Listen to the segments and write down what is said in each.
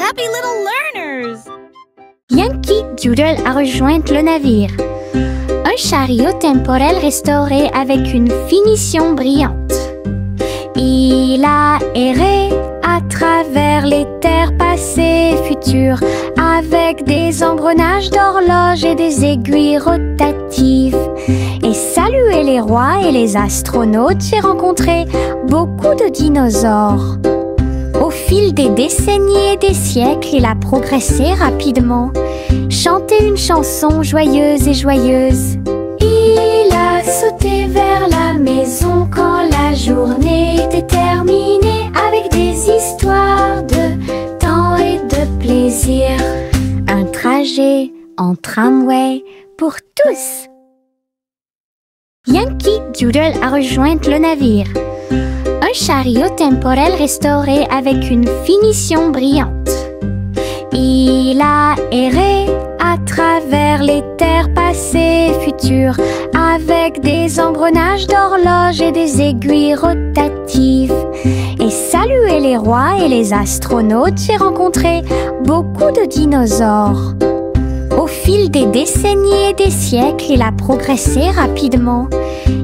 happy little learners! Yankee Doodle a rejoint le navire. Un chariot temporel restauré avec une finition brillante. Il a erré à travers les terres passées et futures, avec des engrenages d'horloges et des aiguilles rotatives. Et salué les rois et les astronautes, j'ai rencontré beaucoup de dinosaures. Au fil des décennies et des siècles, il a progressé rapidement, chanté une chanson joyeuse et joyeuse. Il a sauté vers la maison quand la journée était terminée, avec des histoires de temps et de plaisir. Un trajet en tramway pour tous. Yankee Doodle a rejoint le navire. Un chariot temporel restauré avec une finition brillante. Il a erré à travers les terres passées et futures, avec des engrenages d'horloges et des aiguilles rotatives. Et salué les rois et les astronautes, j'ai rencontré beaucoup de dinosaures. Au fil des décennies et des siècles, il a progressé rapidement,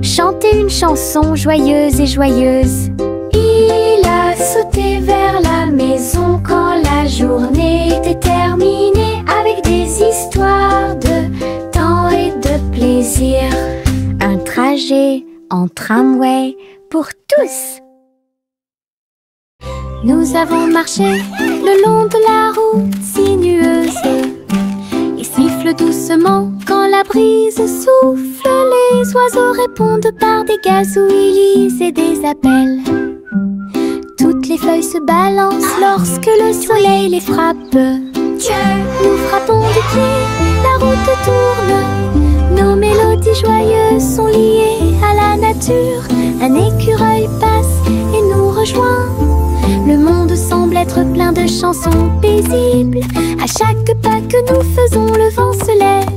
chanté une chanson joyeuse et joyeuse. Il a sauté vers la maison quand la journée était terminée, avec des histoires de temps et de plaisir. Un trajet en tramway pour tous. Nous avons marché le long de la route sinueuse et siffle doucement quand la brise souffle. Les oiseaux répondent par des gazouillis et des appels. Toutes les feuilles se balancent lorsque le soleil les frappe. Nous frappons du pied, la route tourne. Nos mélodies joyeuses sont liées à la nature. Un écureuil passe et nous rejoint. Le monde semble être plein de chansons paisibles. À chaque pas que nous faisons, le vent se lève.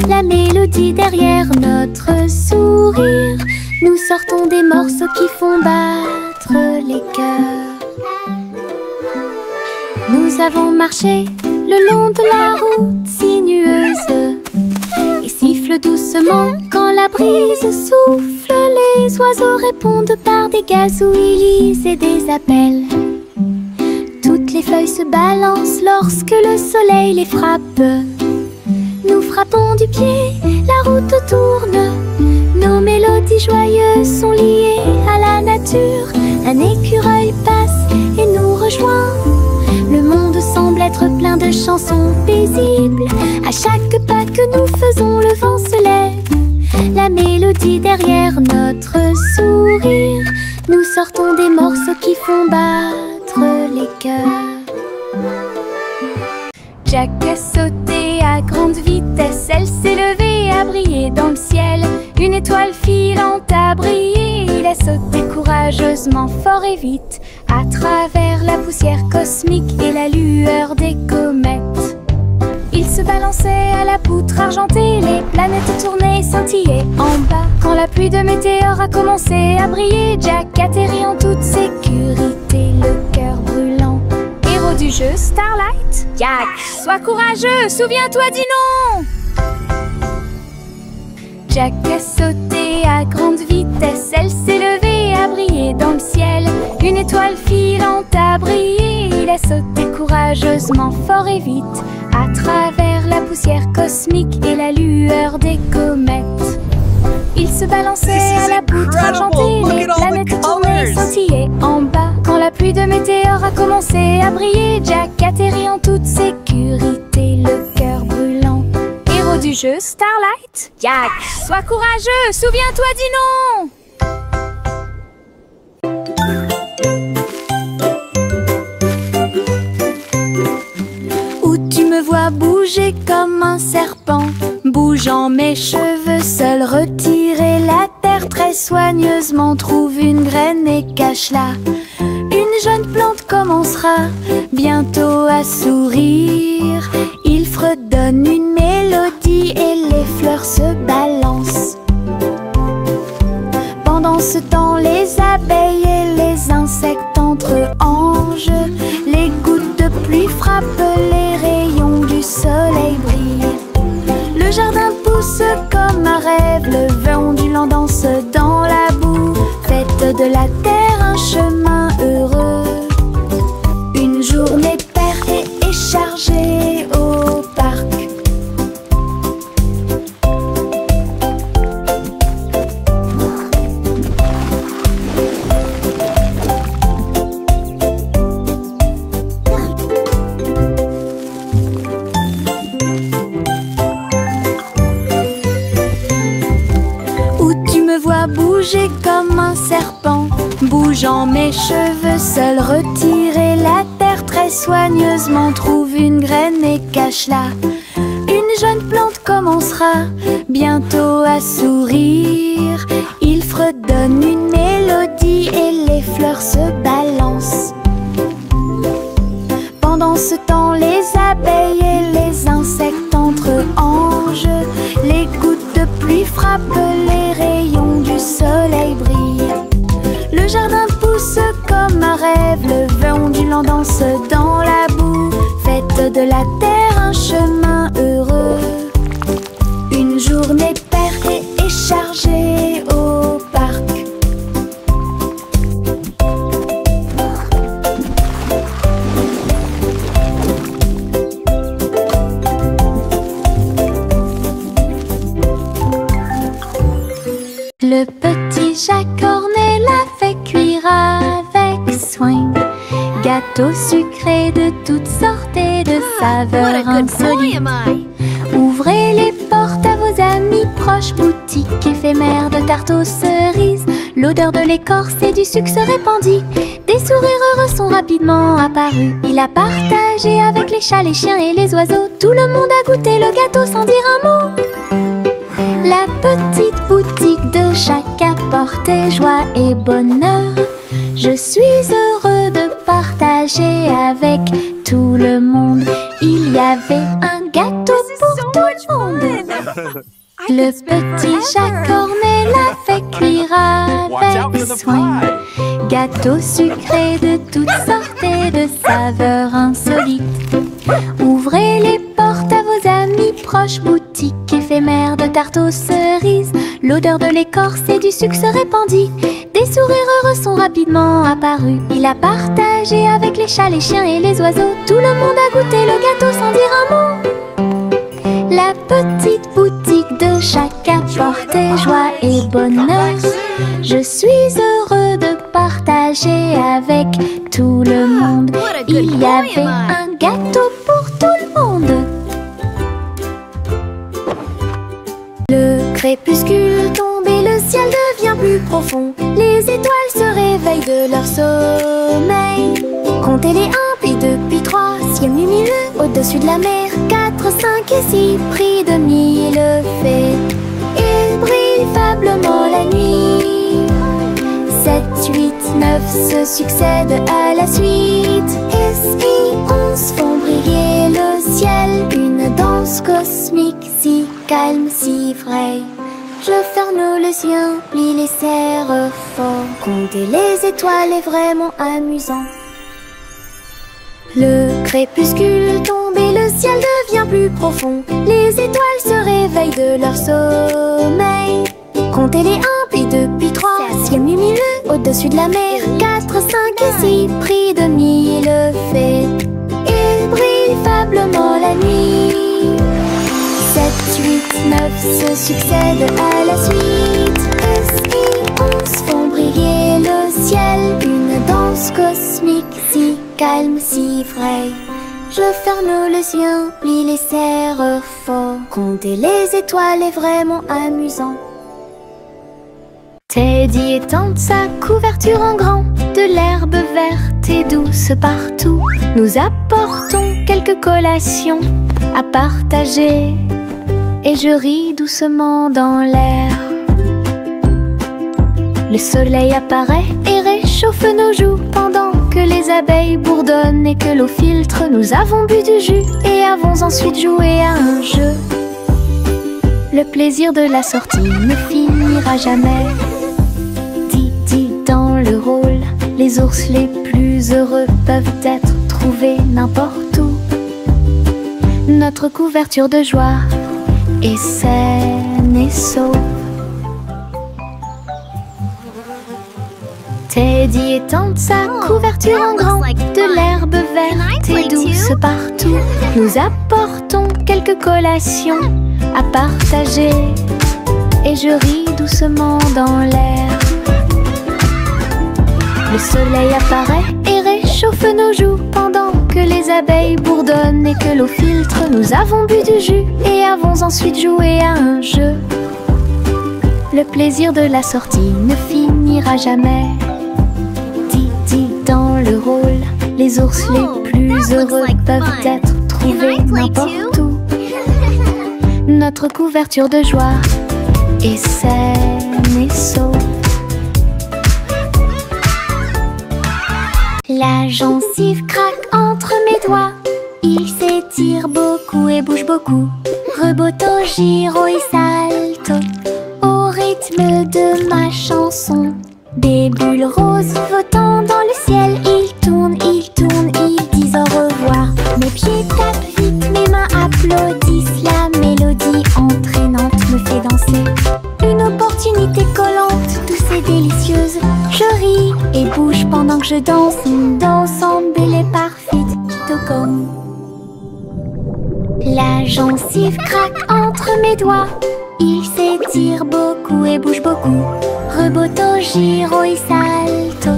La mélodie derrière notre sourire. Nous sortons des morceaux qui font battre les cœurs. Nous avons marché le long de la route sinueuse et siffle doucement quand la brise souffle. Les oiseaux répondent par des gazouillis et des appels. Toutes les feuilles se balancent lorsque le soleil les frappe. Nous frappons du pied, la route tourne. Nos mélodies joyeuses sont liées à la nature. Un écureuil passe et nous rejoint. Le monde semble être plein de chansons paisibles. À chaque pas que nous faisons, le vent se lève. La mélodie derrière notre sourire. Nous sortons des morceaux qui font battre les cœurs. Jack a sauté à grande vitesse, elle s'est levée à briller dans le ciel. Une étoile filante a brillé, il a sauté courageusement, fort et vite, à travers la poussière cosmique et la lueur des comètes. Il se balançait à la poutre argentée, les planètes tournaient, scintillaient en bas. Quand la pluie de météores a commencé à briller, Jack atterrit en toute sécurité, le cœur brûlant. Héros du jeu Starlight, Jack, sois courageux, souviens-toi du nom. Jack a sauté à grande vitesse, elle s'est levée à briller dans le ciel. Une étoile filante a brillé, il a sauté courageusement, fort et vite, à travers la poussière cosmique et la lueur des comètes. Il se balançait à la poutre argentée, les planètes tournaient, scintillaient en bas. Quand la pluie de météores a commencé à briller, Jack atterrit en toute sécurité, le cœur brûlant. Héros du jeu Starlight, Jack, sois courageux, souviens-toi du nom. Où tu me vois bouger comme un serpent, bougeant mes cheveux seul, retirer la terre très soigneusement, trouve une graine et cache-la. Une jeune plante commencera bientôt à sourire. Il fredonne une mélodie et les fleurs se balancent. Pendant ce temps, les abeilles et les insectes entre anges, les gouttes de pluie frappent frappent, les rayons du soleil brillent. Le jardin pousse comme un rêve, le vent ondulant danse dans la boue. Faites de la terre un chemin heureux. Une journée paire et chargée au parc. Bouger comme un serpent, bougeant mes cheveux, seul retirer la terre très soigneusement. Trouve une graine et cache-la. Une jeune plante commencera bientôt à sourire. Il fredonne une mélodie et les fleurs se balancent. Pendant ce temps, les abeilles et les insectes entrent en jeu. Les gouttes de pluie frappent, les rayons du soleil brillent. Le jardin pousse comme un rêve, le vent ondulant danse dans la boue. Faites de la terre un chemin heureux. Une journée paire et chargée au parc. Le petit Jacques Cornet l'a fait cuire avec soin. Gâteau sucré de toutes sortes et de saveurs insolites. Ouvrez les portes à vos amis proches, boutique éphémère de tarte aux cerises. L'odeur de l'écorce et du sucre se répandit. Des sourires heureux sont rapidement apparus. Il a partagé avec les chats, les chiens et les oiseaux. Tout le monde a goûté le gâteau sans dire un mot. La petite boutique de Jacques apportait joie et bonheur. Je suis heureux de partager avec tout le monde. Il y avait un gâteau pour tout le monde. Le petit Jacques Cornet l'a fait cuire avec soin. Gâteau sucré de toutes sortes et de saveurs insolites. Ouvrez les portes à vos amis proches, boutique éphémère de tarte aux cerises. L'odeur de l'écorce et du sucre se répandit. Des sourires heureux sont rapidement apparus. Il a partagé avec les chats, les chiens et les oiseaux. Tout le monde a goûté le gâteau sans dire un mot. La petite boutique de Jacques apportait joie et bonheur. Je suis heureux de partager avec tout le monde. Il y avait un gâteau pour tout le monde. Le crépuscule tombe et le ciel devient plus profond. Les étoiles se réveillent de leur sommeil. Comptez les 1, puis 2, puis 3, ciel lumineux au-dessus de la mer. 4, 5 et 6, pris de mille fées. Il brille faiblement la nuit. 7, 8, 9 se succèdent à la suite. Et 11 font briller le ciel. Une danse cosmique si calme, si vraie. Je ferme les yeux, plie les serres fort. Compter les étoiles est vraiment amusant. Le crépuscule tombe et le ciel devient plus profond. Les étoiles se réveillent de leur sommeil. Comptez les 1, puis 2, puis 3, ciel lumineux au-dessus de la mer. 4, 5 et 6, pris de mille fées. Il brille faiblement la nuit. 7, 8, 9 se succèdent à la suite. Et 11 font briller le ciel. Une danse cosmique si calme, si vraie. Je ferme les yeux, plie les serres fort. Compter les étoiles est vraiment amusant. Teddy étend sa couverture en grand, de l'herbe verte et douce partout. Nous apportons quelques collations à partager, et je ris doucement dans l'air. Le soleil apparaît et réchauffe nos joues pendant que les abeilles bourdonnent et que l'eau filtre. Nous avons bu du jus et avons ensuite joué à un jeu. Le plaisir de la sortie ne finira jamais. Didi dans le rôle, les ours les plus heureux peuvent être trouvés n'importe où. Notre couverture de joie est saine et sauve. Teddy étend sa couverture en grand, de l'herbe verte et douce partout. Nous apportons quelques collations à partager et je ris doucement dans l'air. Le soleil apparaît et réchauffe nos joues pendant que les abeilles bourdonnent et que l'eau filtre. Nous avons bu du jus et avons ensuite joué à un jeu. Le plaisir de la sortie ne finira jamais. Didi dans le rôle, les ours les plus heureux peuvent être trouvés n'importe où. Notre couverture de joie est saine et sauve. La gencive craque entre mes doigts. Il s'étire beaucoup et bouge beaucoup. Reboto, giro et salto au rythme de ma chanson. Des bulles roses flottant dans le ciel. Ils tournent, ils disent au revoir. Mes pieds tapent vite, mes mains applaudissent. La mélodie entraînante me fait danser. Une opportunité collante, douce et délicieuse. Je ris et bouge pendant que je danse. Ensemble, belle et parfaite, comme. La gencive craque entre mes doigts. Il s'étire beaucoup et bouge beaucoup. Reboto, giro et salto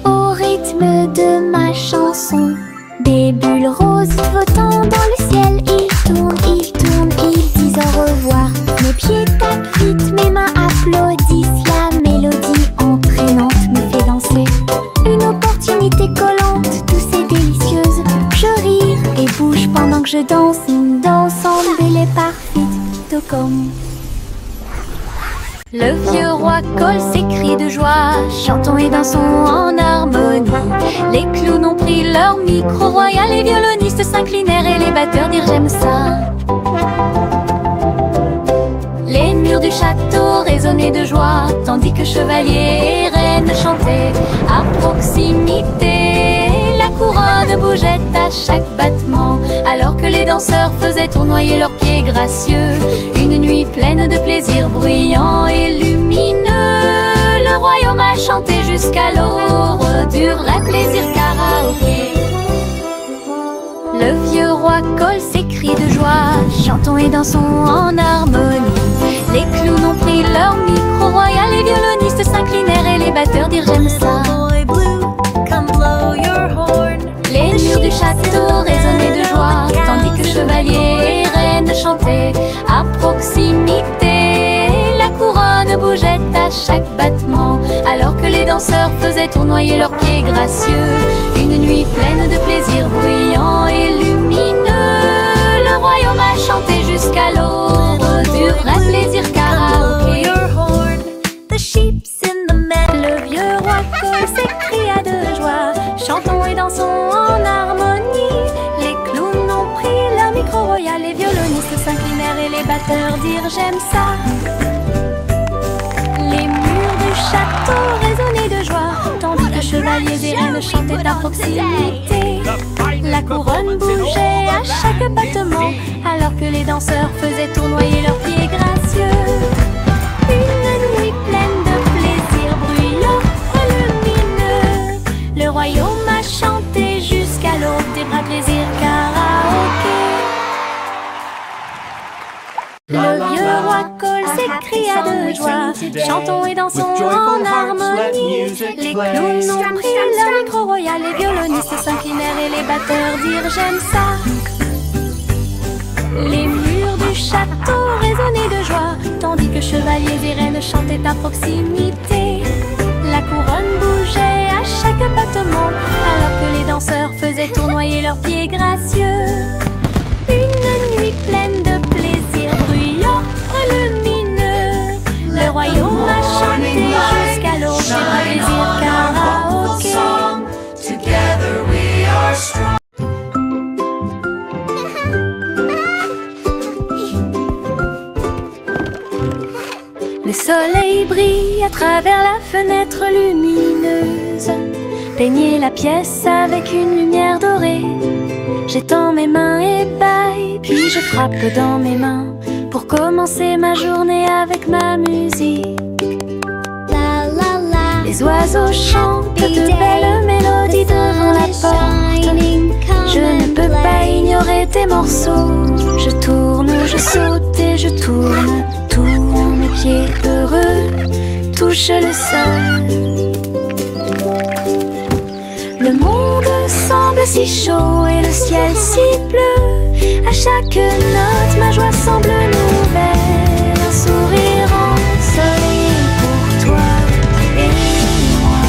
au rythme de ma chanson. Des bulles roses flottant dans le ciel. Ils tournent, ils disent au revoir. Mes pieds tapent vite, mes mains applaudissent. La mélodie entraînante me fait danser. Une opportunité collante, douce et délicieuse. Je ris et bouge pendant que je danse. Ensemble, belle et parfaite, comme. Le vieux roi colle ses cris de joie, chantons et dansons en harmonie. Les clowns ont pris leur micro royal, les violonistes s'inclinèrent et les batteurs dirent j'aime ça. Les murs du château résonnaient de joie, tandis que chevaliers et reines chantaient à proximité. La couronne bougeait à chaque battement, alors que les danseurs faisaient tournoyer leurs pieds gracieux. Une nuit pleine de plaisir bruyant et lumineux. Le royaume a chanté jusqu'à l'aube, dur la plaisir karaoké. Le vieux roi colle ses cris de joie, chantons et dansons en harmonie. Les clowns ont pris leur micro royal, les violonistes s'inclinèrent et les batteurs dirent j'aime ça. Les murs du château résonnaient de joie, tandis que chevaliers et reines chantaient à proximité. La couronne bougeait à chaque battement, alors que les danseurs faisaient tournoyer leurs pieds gracieux. Une nuit pleine de plaisir bruyant et lumineux. Le royaume a chanté jusqu'à l'aube, dur vrai plaisir karaoké. Le vieux roi colle s'écria de joie, chantons et dansons en harmonie. Les clowns ont pris leur micro royal, les violonistes s'inclinèrent et les batteurs dirent j'aime ça. Les murs du château résonnaient de joie, tandis que chevaliers et reines chantaient à proximité. La couronne bougeait à chaque battement, alors que les danseurs faisaient tournoyer leurs pieds gracieux. Une nuit pleine de plaisir bruyant, lumineux. Le royaume a chanté jusqu'à l'aube, des bras plaisir karaoké. Le vieux roi colle s'écria de joie, chantons et dansons en harmonie. Les clowns ont pris leur micro royal, les violonistes s'inclinèrent et les batteurs dirent j'aime ça. Les murs du château résonnaient de joie, tandis que chevaliers et reines chantaient à proximité. La couronne bougeait à chaque battement, alors que les danseurs faisaient tournoyer leurs pieds gracieux. Une nuit pleine de plaisir bruyant, lumineux. Le royaume a chanté jusqu'à l'aube, des bras plaisir karaoké. Together we are strong. Le soleil brille à travers la fenêtre lumineuse. Peignez la pièce avec une lumière dorée. J'étends mes mains et bye, puis je frappe dans mes mains pour commencer ma journée avec ma musique. La la la. Les oiseaux chantent de belles mélodies devant la porte. Je ne peux pas ignorer tes morceaux. Je tourne, je saute et je tourne. Tous mes pieds heureux touchent le sol. Le monde semble si chaud et le ciel si bleu. À chaque note, ma joie semble nouvelle. Un sourire ensoleillé pour toi et moi.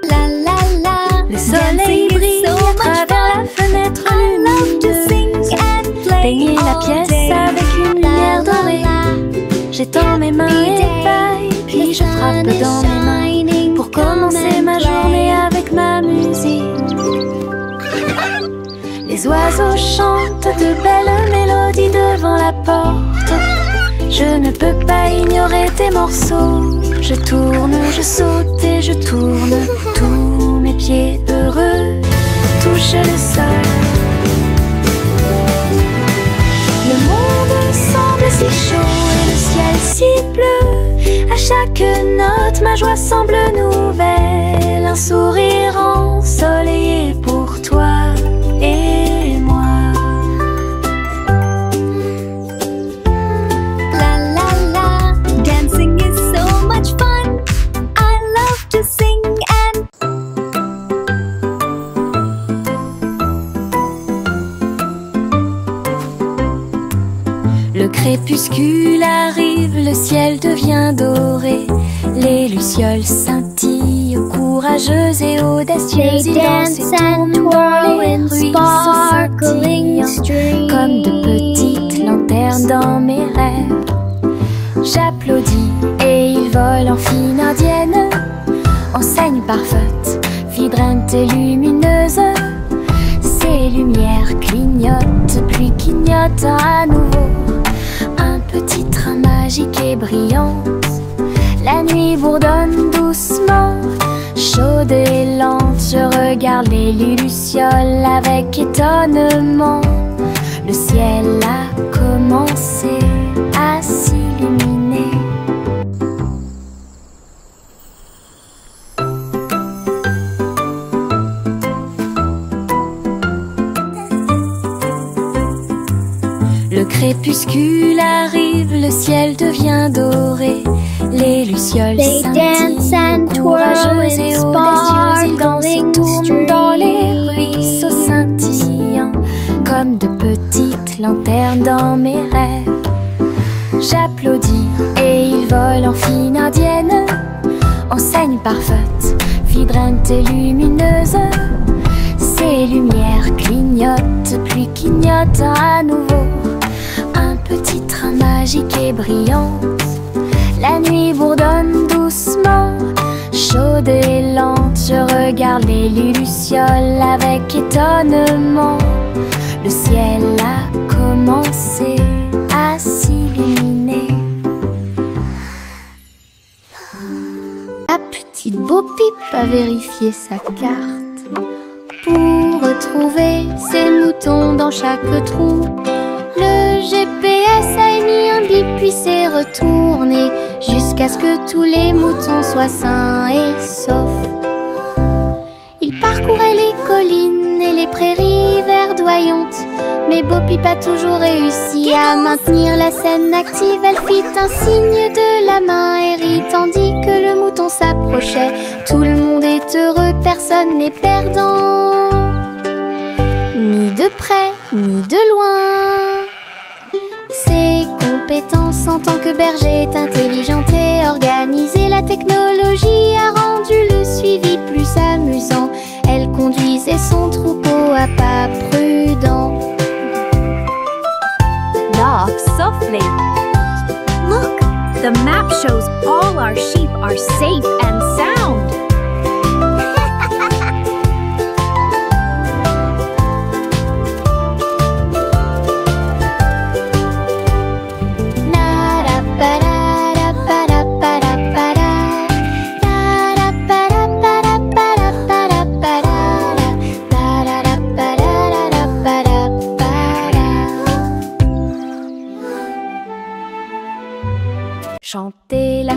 La la la. Le soleil brille à travers la fenêtre lumineuse. Peigner la pièce avec une lumière dorée. J'étends mes mains et paille, puis je frappe dans mes mains pour commencer ma journée avec ma musique. Les oiseaux chantent de belles mélodies devant la porte. Je ne peux pas ignorer tes morceaux. Je tourne, je saute et je tourne. Tous mes pieds heureux touchent le sol. Le monde semble si chaud et le ciel si bleu. À chaque note, ma joie semble nouvelle. Un sourire ensoleillé pour toi et moi. La la la. Dancing is so much fun. I love to sing and Le crépuscule arrive, le ciel devient doré. Les lucioles scintillent, courageuses et audacieuses. they Ils dansent dance et and tournent dans twirl les in ruisseaux sparkling scintillants, streams. comme de petites lanternes dans mes rêves. J'applaudis et ils volent en fine indienne. Enseigne parfaite, vibrante et lumineuse. Ces lumières clignotent, puis clignotent à nouveau. Un petit train magique et brillante. La nuit bourdonne doucement, chaude et lente. Je regarde les lucioles avec étonnement. Le ciel a commencé à s'illuminer. Le crépuscule arrive, le ciel devient doré. Les lucioles They dance and scintillent, twirl courageuses in et audacieuses. Ils dansent et sparkling tournent dans les streams. ruisseaux scintillants, comme de petites lanternes dans mes rêves. J'applaudis et ils volent en fine indienne. Enseigne parfaite, vibrante et lumineuse. Ces lumières clignotent, puis clignotent à nouveau. Un petit train magique et brillante. La nuit bourdonne doucement, chaude et lente. Je regarde les lucioles avec étonnement. Le ciel a commencé à s'illuminer. La petite Bo Peep a vérifié sa carte pour retrouver ses moutons dans chaque trou. Le GPS a émis un bip puis s'est retourné jusqu'à ce que tous les moutons soient sains et saufs. Il parcourait les collines et les prairies verdoyantes, mais Bo Peep a toujours réussi à maintenir la scène active. Elle fit un signe de la main et rit tandis que le mouton s'approchait. Tout le monde est heureux, personne n'est perdant, ni de près ni de loin. Ses compétences en tant que berger est intelligente et organisée. La technologie a rendu le suivi plus amusant. Elle conduisait son troupeau à pas prudents. Laugh softly. Look, the map shows all our sheep are safe and sound.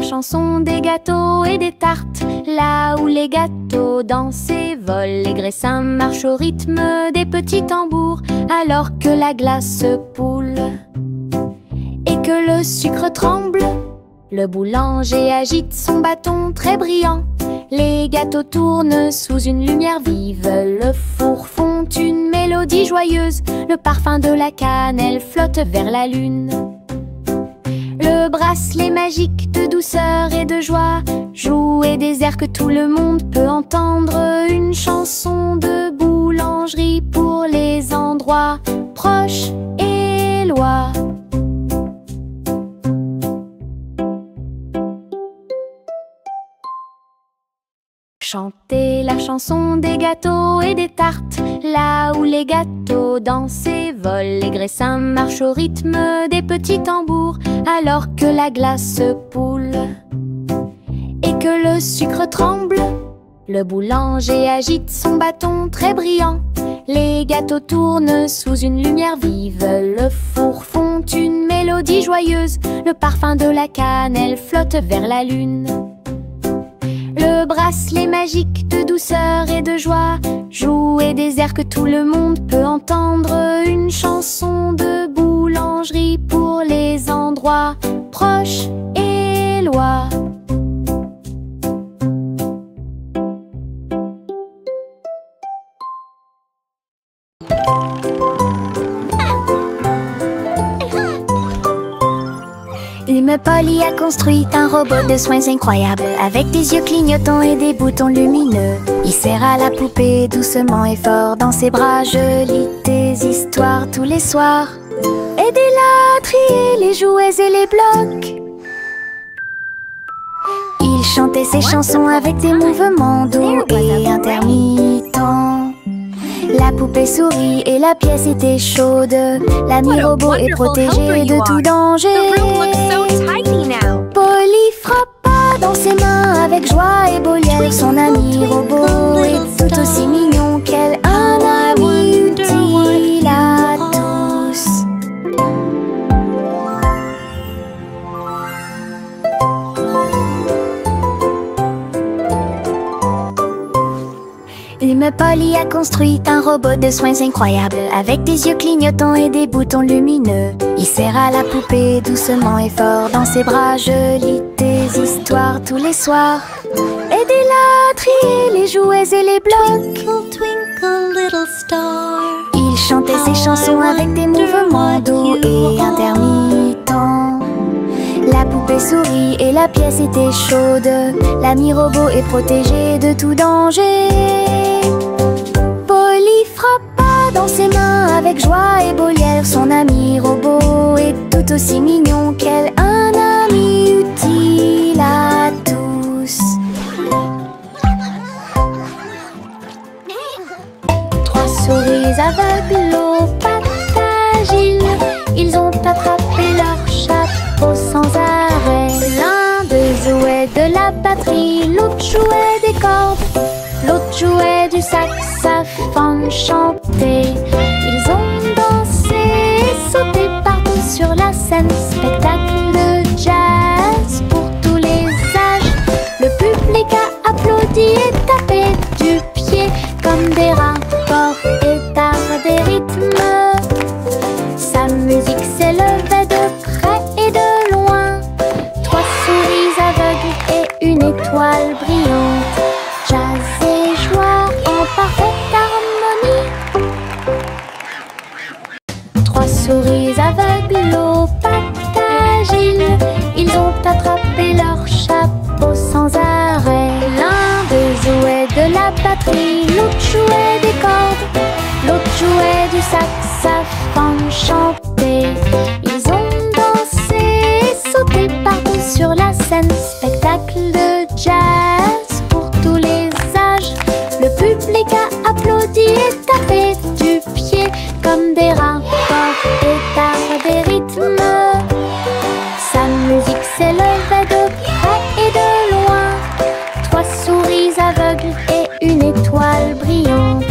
chanson des gâteaux et des tartes. Là où les gâteaux dansent et volent, les graissins marchent au rythme des petits tambours. Alors que la glace poule et que le sucre tremble, le boulanger agite son bâton très brillant. Les gâteaux tournent sous une lumière vive, le four fond une mélodie joyeuse. Le parfum de la cannelle flotte vers la lune. Le bracelet magique de douceur et de joie jouer des airs que tout le monde peut entendre. Une chanson de boulangerie pour les endroits proches et loin. Chantez la chanson des gâteaux et des tartes. Là où les gâteaux dansent et volent, les graissins marchent au rythme des petits tambours. Alors que la glace poule et que le sucre tremble, le boulanger agite son bâton très brillant. Les gâteaux tournent sous une lumière vive, le four fond une mélodie joyeuse. Le parfum de la cannelle flotte vers la lune. Le bracelet magique de douceur et de joie jouer des airs que tout le monde peut entendre. Une chanson de boulangerie pour les endroits proches et loin. Polly a construit un robot de soins incroyable, avec des yeux clignotants et des boutons lumineux. Il serre à la poupée doucement et fort dans ses bras. Je lis des histoires tous les soirs. Aidez-la à trier les jouets et les blocs. Il chantait ses chansons avec des mouvements doux et intermittents. La poupée sourit et la pièce était chaude. L'ami robot est protégé de tout danger. Polly frappa dans ses mains avec joie et Boliel. Son ami robot est tout aussi mignon qu'elle. Un ami utile à tous. Polly a construit un robot de soins incroyable, avec des yeux clignotants et des boutons lumineux. Il serre à la poupée doucement et fort dans ses bras. Je lis des histoires tous les soirs. Aidez-la à trier les jouets et les blocs. Twinkle, twinkle, little star. Il chantait ses chansons avec des mouvements doux et intermittents. La poupée sourit et la pièce était chaude. L'ami robot est protégé de tout danger. Polly frappa dans ses mains avec joie et Boliel. Son ami robot est tout aussi mignon qu'elle. Un ami utile à tous. Trois souris aveugles aux pattes agiles. Ils ont attrapé leur chapeau sans arrêt. L'un d'eux jouait de la batterie, l'autre jouait des cordes, l'autre jouait du saxophone chanté. Ils ont dansé et sauté partout sur la scène. Spectacle de jazz pour tous les âges. Le public a applaudi et tapé du pied comme des rapports et d'art des rythmes. Sa musique s'élevait de près et de loin. Trois souris aveugles et une étoile brillante. Jazz et joie en parfaite harmonie. Trois souris aveugles aux pattes agiles. Ils ont attrapé leur chapeau sans arrêt. L'un d'eux jouait de la batterie, l'autre jouait des cordes, l'autre jouait du saxophone chanté. Ils ont dansé et sauté partout sur la scène. Spectacle de jazz pour tous les âges. Le public a applaudi et tapé du pied comme des rapports et d'art des rythmes. Sa musique s'élevait de près et de loin. Trois souris aveugles et une étoile brillante.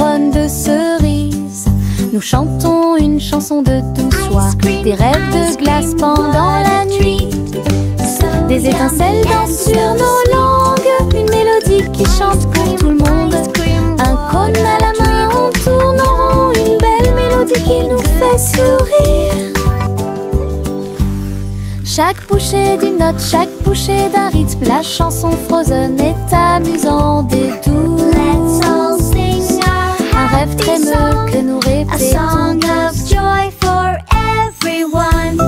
couronne de cerises. Nous chantons une chanson de douce soie, des rêves de glace pendant la nuit. Des étincelles dansent sur nos langues, une mélodie qui chante pour tout le monde. Un cône à la main, on tourne en rond, une belle mélodie qui nous fait sourire. Chaque bouchée d'une note, chaque bouchée d'un rythme, la chanson Frozen est amusante et douce. Un rêve trémeux que nous répétons. A song of joy for everyone.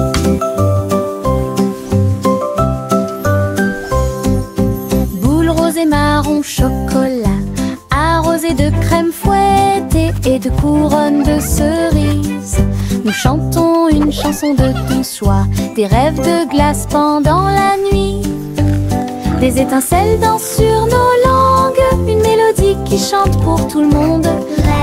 Boule rose et marron chocolat, arrosé de crème fouettée et de couronne de cerises. Nous chantons une chanson de douce soie, des rêves de glace pendant la nuit. Des étincelles dansent sur nos langues, une mélodie qui chante pour tout le monde.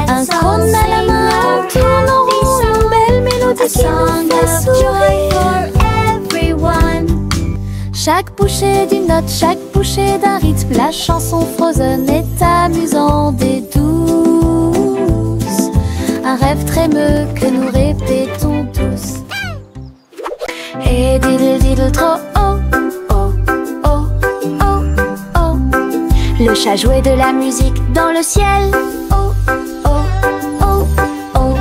Un cône à la main, on tourne en rond, une belle mélodie qui nous fait sourire. Chaque bouchée d'une note, chaque bouchée d'un rythme, la chanson Frozen est amusante et douce. Un rêve trémeux que nous répétons tous. Et diddle diddle trop oh, oh, oh, oh, oh. Le chat jouait de la musique dans le ciel. Oh, oh, oh, oh.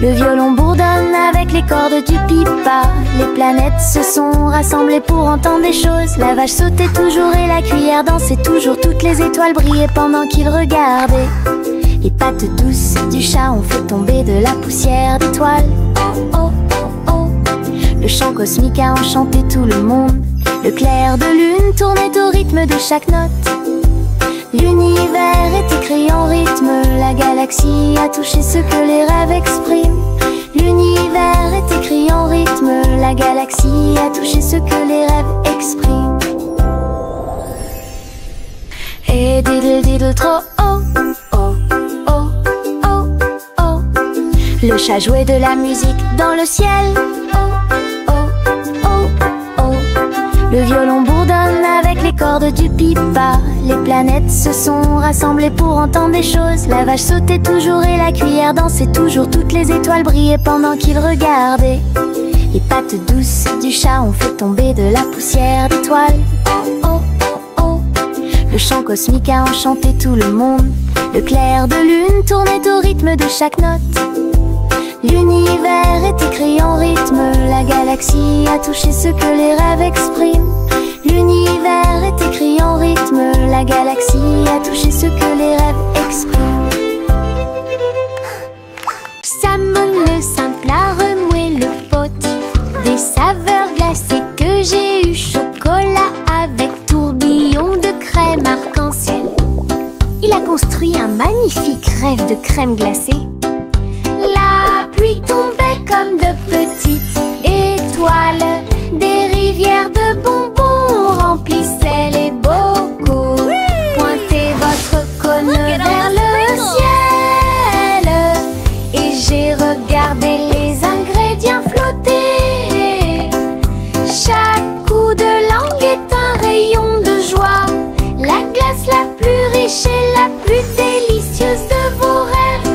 Le violon bourdonne avec les cordes du pipa. Les planètes se sont rassemblées pour entendre des choses. La vache sautait toujours et la cuillère dansait toujours. Toutes les étoiles brillaient pendant qu'ils regardaient. Les pattes douces du chat ont fait tomber de la poussière d'étoiles. Oh, oh, oh, oh. Le chant cosmique a enchanté tout le monde. Le clair de lune tournait au rythme de chaque note. L'univers est écrit en rythme. La galaxie a touché ce que les rêves expriment. L'univers est écrit en rythme. La galaxie a touché ce que les rêves expriment. Et diddle diddle trop oh, oh, oh, oh, oh. Le chat jouait de la musique dans le ciel. Oh, oh, oh, oh. Le violon bourdonne avec les cordes du pipa. Les planètes se sont rassemblées pour entendre des choses. La vache sautait toujours et la cuillère dansait toujours. Toutes les étoiles brillaient pendant qu'ils regardaient. Les pattes douces du chat ont fait tomber de la poussière d'étoiles. Oh, oh, oh, oh. Le chant cosmique a enchanté tout le monde. Le clair de lune tournait au rythme de chaque note. L'univers est écrit en rythme. La galaxie a touché ce que les rêves expriment. L'univers est écrit en rythme. La galaxie a touché ce que les rêves expriment. Salmon le simple a remué le pot. Des saveurs glacées que j'ai eu. Chocolat avec tourbillon de crème arc-en-ciel. Il a construit un magnifique rêve de crème glacée. La pluie tombait comme de petites étoiles. Des rivières de bonbons remplissaient les bocaux. Pointez votre cône vers le ciel et j'ai regardé les ingrédients flotter. Chaque coup de langue est un rayon de joie. La glace la plus riche et la plus délicieuse de vos rêves.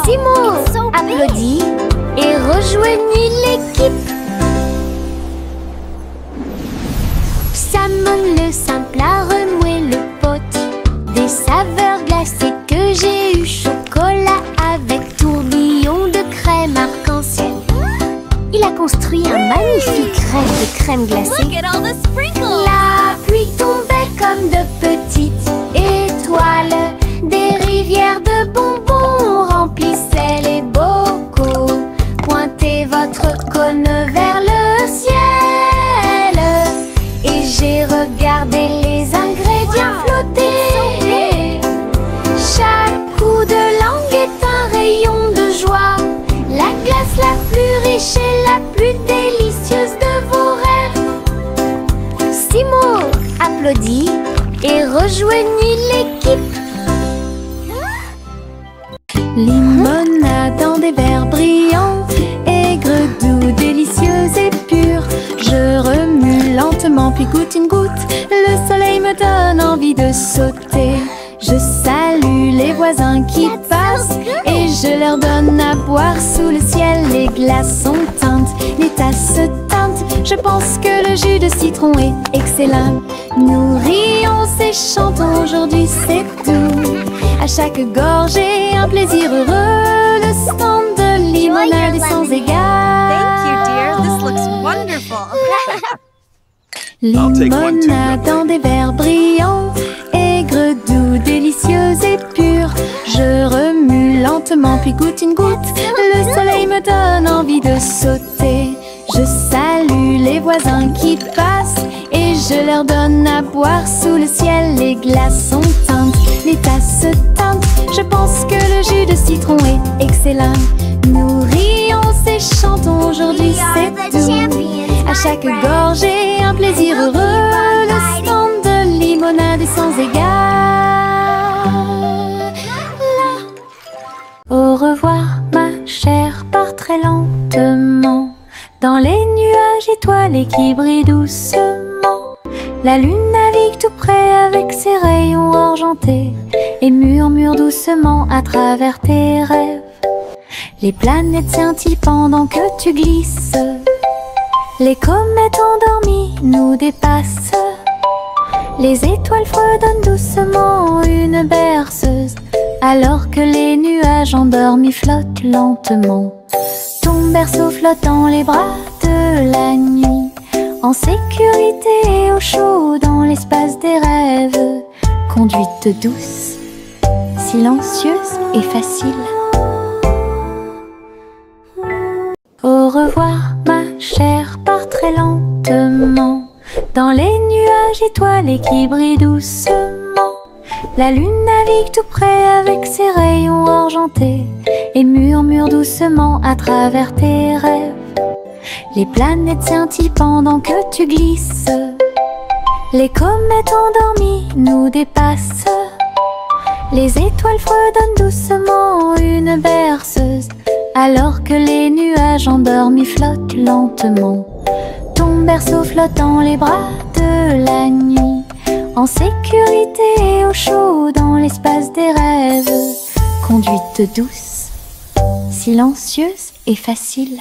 Simo applaudit et rejoignit l'équipe. Salmon le simple a remué le pot. Des saveurs glacées que j'ai eu. Chocolat avec tourbillon de crème arc-en-ciel. Il a construit un magnifique rêve de crème glacée. La pluie tombait comme de petites étoiles. Des rivières de bonbons remplissaient les bocaux. Pointez votre cône vers le ciel et j'ai regardé les ingrédients flotter. Chaque coup de langue est un rayon de joie. La glace la plus riche et la plus délicieuse de vos rêves. Simo applaudit et rejoignit l'équipe. Limonade dans des verres brillants, aigre, doux, délicieuse et pure. Je remue lentement puis goûte une goutte. Le soleil me donne envie de sauter. Je salue salue les voisins qui passent et je leur donne à boire sous le ciel. Les glaçons teintent, les tasses teintent. Je pense que le jus de citron est excellent. Nous rions et chantons, aujourd'hui c'est tout. À chaque gorgée, un plaisir heureux. Le stand de limonade est sans égal. Thank you, dear. This looks wonderful. Limonade dans des verres brillants, aigre, doux, délicieuse et pure. Je remue lentement puis goûte une goutte. Le soleil me donne envie de sauter. Je salue les voisins qui passent et je leur donne à boire sous le ciel. Les glaçons teintent, les tasses teintent. Je pense que le jus de citron est excellent. Nous rions et chantons, aujourd'hui c'est tout. À chaque gorgée, un plaisir heureux. Le stand de limonade est sans égal. Au revoir ma chère, pars très lentement dans les nuages étoilés qui brillent doucement. La lune navigue tout près avec ses rayons argentés et murmure doucement à travers tes rêves. Les planètes scintillent pendant que tu glisses. Les comètes endormies nous dépassent. Les étoiles fredonnent doucement une berceuse, alors que les nuages endormis flottent lentement. Ton berceau flotte dans les bras de la nuit, en sécurité et au chaud dans l'espace des rêves. Conduite douce, silencieuse et facile. Au revoir ma chère, pars très lentement dans les nuages étoilés qui brillent doucement. La lune navigue tout près avec ses rayons argentés et murmure doucement à travers tes rêves. Les planètes scintillent pendant que tu glisses. Les comètes endormies nous dépassent. Les étoiles fredonnent doucement une berceuse, alors que les nuages endormis flottent lentement. Ton berceau flotte dans les bras de la nuit, en sécurité et au chaud dans l'espace des rêves. Conduite douce, silencieuse et facile.